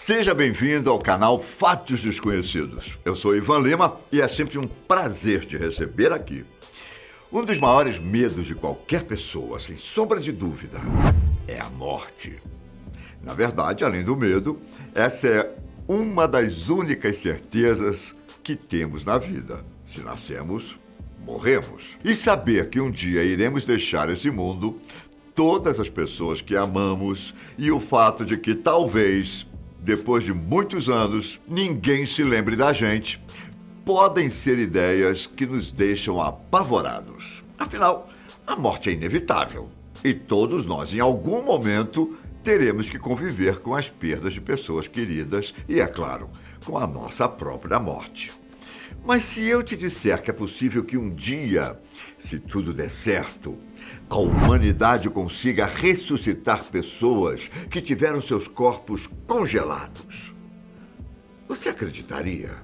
Seja bem-vindo ao canal Fatos Desconhecidos. Eu sou Ivan Lima e é sempre um prazer te receber aqui. Um dos maiores medos de qualquer pessoa, sem sombra de dúvida, é a morte. Na verdade, além do medo, essa é uma das únicas certezas que temos na vida. Se nascemos, morremos. E saber que um dia iremos deixar esse mundo, todas as pessoas que amamos e o fato de que talvez, depois de muitos anos, ninguém se lembre da gente, podem ser ideias que nos deixam apavorados. Afinal, a morte é inevitável e todos nós, em algum momento, teremos que conviver com as perdas de pessoas queridas e, é claro, com a nossa própria morte. Mas se eu te disser que é possível que um dia, se tudo der certo, a humanidade consiga ressuscitar pessoas que tiveram seus corpos congelados, você acreditaria?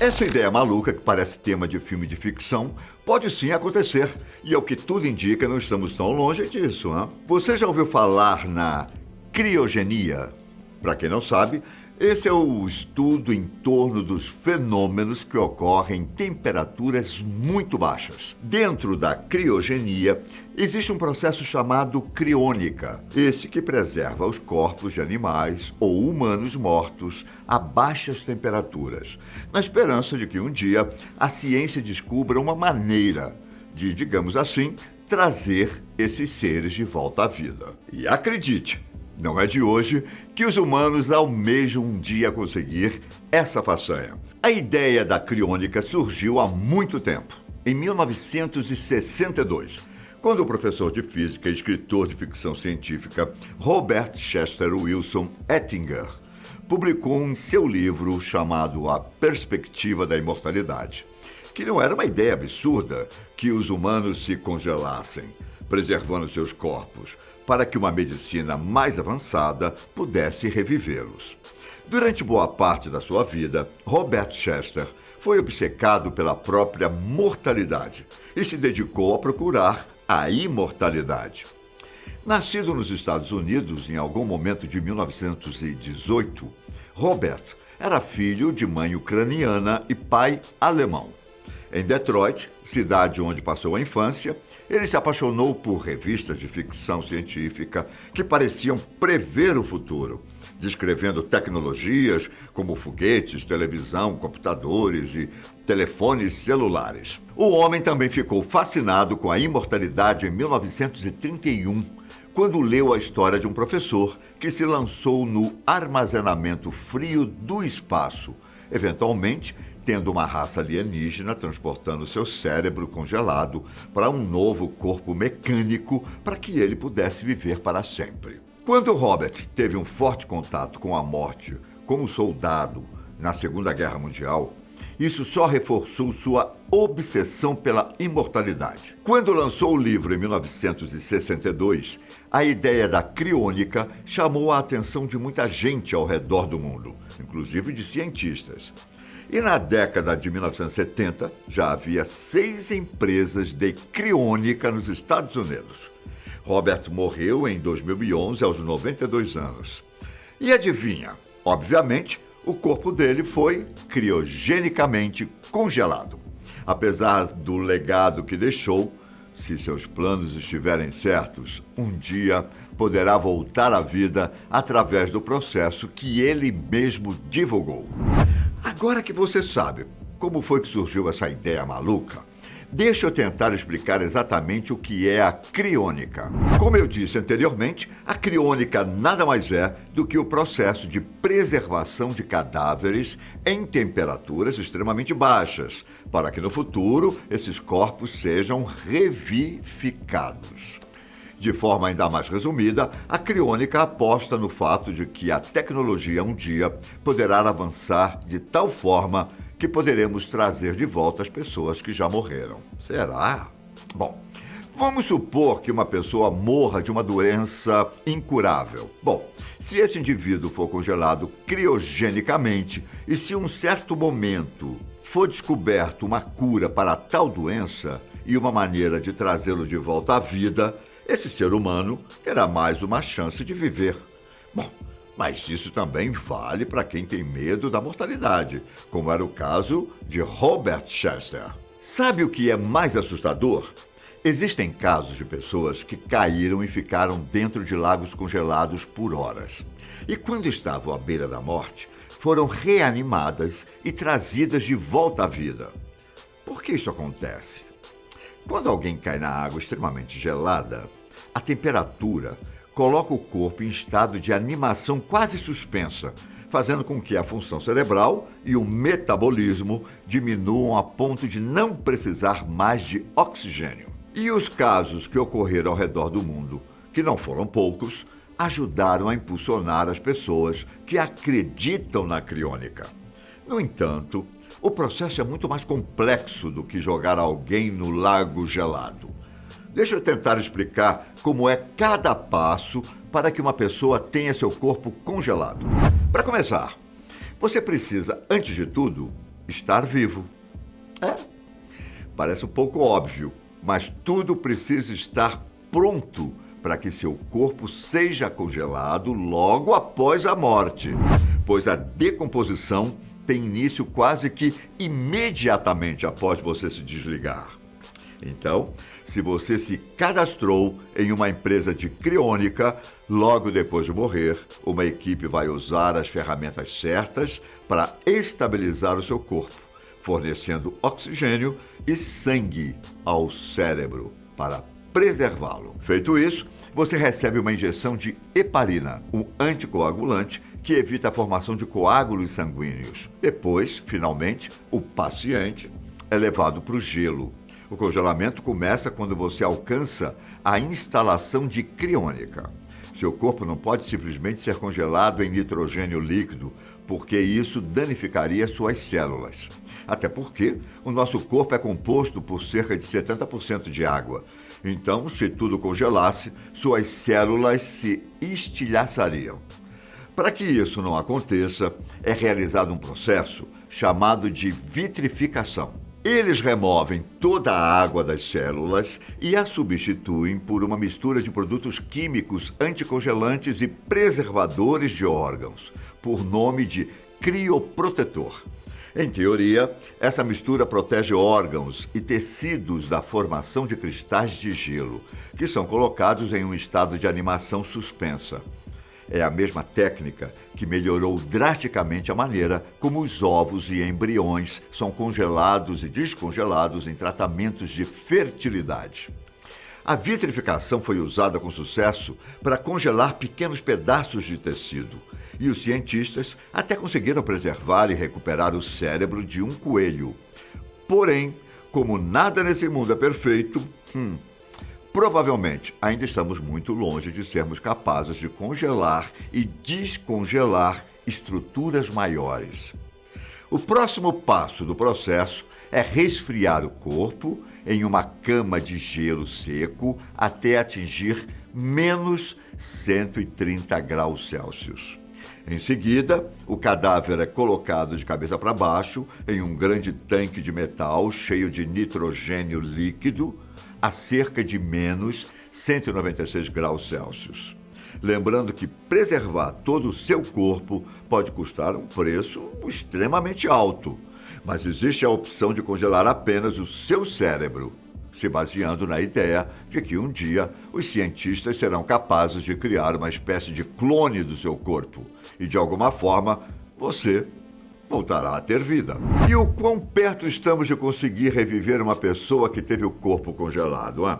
Essa ideia maluca, que parece tema de filme de ficção, pode sim acontecer. E ao que tudo indica, não estamos tão longe disso, hein? Você já ouviu falar na criogenia? Para quem não sabe, esse é o estudo em torno dos fenômenos que ocorrem em temperaturas muito baixas. Dentro da criogenia, existe um processo chamado criônica, esse que preserva os corpos de animais ou humanos mortos a baixas temperaturas, na esperança de que um dia a ciência descubra uma maneira de, digamos assim, trazer esses seres de volta à vida. E acredite, não é de hoje que os humanos almejam um dia conseguir essa façanha. A ideia da criônica surgiu há muito tempo, em 1962, quando o professor de física e escritor de ficção científica Robert Chester Wilson Ettinger publicou em seu livro chamado A Perspectiva da Imortalidade, que não era uma ideia absurda que os humanos se congelassem, preservando seus corpos, para que uma medicina mais avançada pudesse revivê-los. Durante boa parte da sua vida, Robert Chester foi obcecado pela própria mortalidade e se dedicou a procurar a imortalidade. Nascido nos Estados Unidos em algum momento de 1918, Robert era filho de mãe ucraniana e pai alemão. Em Detroit, cidade onde passou a infância, ele se apaixonou por revistas de ficção científica que pareciam prever o futuro, descrevendo tecnologias como foguetes, televisão, computadores e telefones celulares. O homem também ficou fascinado com a imortalidade em 1931, quando leu a história de um professor que se lançou no armazenamento frio do espaço, eventualmente tendo uma raça alienígena transportando seu cérebro congelado para um novo corpo mecânico para que ele pudesse viver para sempre. Quando Robert teve um forte contato com a morte como soldado na Segunda Guerra Mundial, isso só reforçou sua obsessão pela imortalidade. Quando lançou o livro em 1962, a ideia da criônica chamou a atenção de muita gente ao redor do mundo, inclusive de cientistas. E na década de 1970, já havia 6 empresas de criônica nos Estados Unidos. Robert morreu em 2011, aos 92 anos. E adivinha? Obviamente, o corpo dele foi criogenicamente congelado. Apesar do legado que deixou, se seus planos estiverem certos, um dia poderá voltar à vida através do processo que ele mesmo divulgou. Agora que você sabe como foi que surgiu essa ideia maluca, deixa eu tentar explicar exatamente o que é a criônica. Como eu disse anteriormente, a criônica nada mais é do que o processo de preservação de cadáveres em temperaturas extremamente baixas, para que no futuro esses corpos sejam revivificados. De forma ainda mais resumida, a criônica aposta no fato de que a tecnologia um dia poderá avançar de tal forma que poderemos trazer de volta as pessoas que já morreram. Será? Bom, vamos supor que uma pessoa morra de uma doença incurável. Bom, se esse indivíduo for congelado criogenicamente e se um certo momento for descoberto uma cura para tal doença e uma maneira de trazê-lo de volta à vida, esse ser humano terá mais uma chance de viver. Bom, mas isso também vale para quem tem medo da mortalidade, como era o caso de Robert Chester. Sabe o que é mais assustador? Existem casos de pessoas que caíram e ficaram dentro de lagos congelados por horas. E quando estavam à beira da morte, foram reanimadas e trazidas de volta à vida. Por que isso acontece? Quando alguém cai na água extremamente gelada, a temperatura coloca o corpo em estado de animação quase suspensa, fazendo com que a função cerebral e o metabolismo diminuam a ponto de não precisar mais de oxigênio. E os casos que ocorreram ao redor do mundo, que não foram poucos, ajudaram a impulsionar as pessoas que acreditam na criônica. No entanto, o processo é muito mais complexo do que jogar alguém no lago gelado. Deixa eu tentar explicar como é cada passo para que uma pessoa tenha seu corpo congelado. Para começar, você precisa, antes de tudo, estar vivo. Parece um pouco óbvio, mas tudo precisa estar pronto para que seu corpo seja congelado logo após a morte, pois a decomposição tem início quase que imediatamente após você se desligar. Então, se você se cadastrou em uma empresa de criônica, logo depois de morrer, uma equipe vai usar as ferramentas certas para estabilizar o seu corpo, fornecendo oxigênio e sangue ao cérebro para preservá-lo. Feito isso, você recebe uma injeção de heparina, um anticoagulante que evita a formação de coágulos sanguíneos. Depois, finalmente, o paciente é levado para o gelo. O congelamento começa quando você alcança a instalação de criônica. Seu corpo não pode simplesmente ser congelado em nitrogênio líquido, porque isso danificaria suas células. Até porque o nosso corpo é composto por cerca de 70% de água. Então, se tudo congelasse, suas células se estilhaçariam. Para que isso não aconteça, é realizado um processo chamado de vitrificação. Eles removem toda a água das células e a substituem por uma mistura de produtos químicos anticongelantes e preservadores de órgãos, por nome de crioprotetor. Em teoria, essa mistura protege órgãos e tecidos da formação de cristais de gelo, que são colocados em um estado de animação suspensa. É a mesma técnica que melhorou drasticamente a maneira como os ovos e embriões são congelados e descongelados em tratamentos de fertilidade. A vitrificação foi usada com sucesso para congelar pequenos pedaços de tecido, e os cientistas até conseguiram preservar e recuperar o cérebro de um coelho. Porém, como nada nesse mundo é perfeito, provavelmente ainda estamos muito longe de sermos capazes de congelar e descongelar estruturas maiores. O próximo passo do processo é resfriar o corpo em uma cama de gelo seco até atingir menos 130 graus Celsius. Em seguida, o cadáver é colocado de cabeça para baixo em um grande tanque de metal cheio de nitrogênio líquido a cerca de menos 196 graus Celsius. Lembrando que preservar todo o seu corpo pode custar um preço extremamente alto, mas existe a opção de congelar apenas o seu cérebro, se baseando na ideia de que um dia os cientistas serão capazes de criar uma espécie de clone do seu corpo e, de alguma forma, você voltará a ter vida. E o quão perto estamos de conseguir reviver uma pessoa que teve o corpo congelado, hein?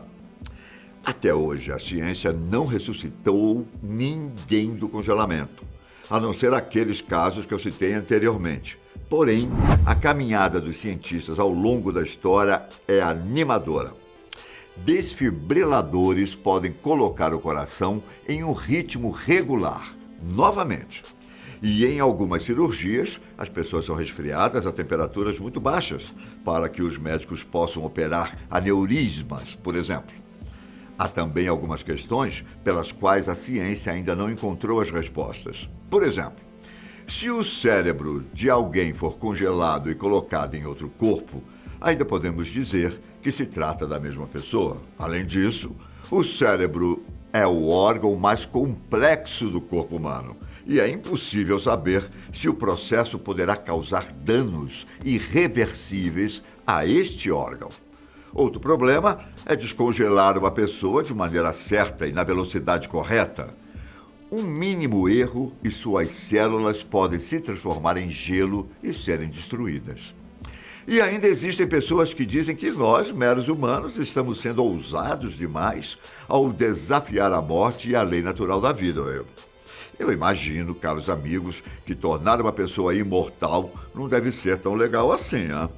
Até hoje, a ciência não ressuscitou ninguém do congelamento, a não ser aqueles casos que eu citei anteriormente. Porém, a caminhada dos cientistas ao longo da história é animadora. Desfibriladores podem colocar o coração em um ritmo regular, novamente. E em algumas cirurgias, as pessoas são resfriadas a temperaturas muito baixas, para que os médicos possam operar aneurismas, por exemplo. Há também algumas questões pelas quais a ciência ainda não encontrou as respostas. Por exemplo, Se o cérebro de alguém for congelado e colocado em outro corpo, ainda podemos dizer que se trata da mesma pessoa. Além disso, o cérebro é o órgão mais complexo do corpo humano e é impossível saber se o processo poderá causar danos irreversíveis a este órgão. Outro problema é descongelar uma pessoa de maneira certa e na velocidade correta. Um mínimo erro e suas células podem se transformar em gelo e serem destruídas. E ainda existem pessoas que dizem que nós, meros humanos, estamos sendo ousados demais ao desafiar a morte e a lei natural da vida. Eu imagino, caros amigos, que tornar uma pessoa imortal não deve ser tão legal assim, hein?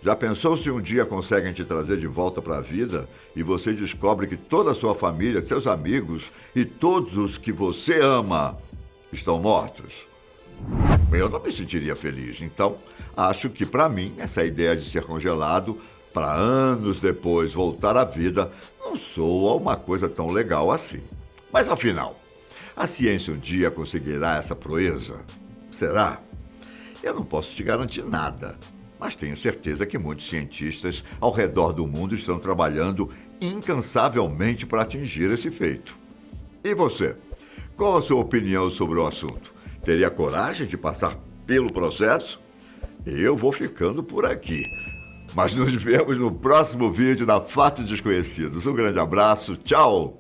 Já pensou se um dia conseguem te trazer de volta para a vida e você descobre que toda a sua família, seus amigos e todos os que você ama estão mortos? Eu não me sentiria feliz. Então, acho que para mim, essa ideia de ser congelado para anos depois voltar à vida não soa uma coisa tão legal assim. Mas afinal, a ciência um dia conseguirá essa proeza? Será? Eu não posso te garantir nada. Mas tenho certeza que muitos cientistas ao redor do mundo estão trabalhando incansavelmente para atingir esse feito. E você? Qual a sua opinião sobre o assunto? Teria coragem de passar pelo processo? Eu vou ficando por aqui. Mas nos vemos no próximo vídeo da Fatos Desconhecidos. Um grande abraço, tchau!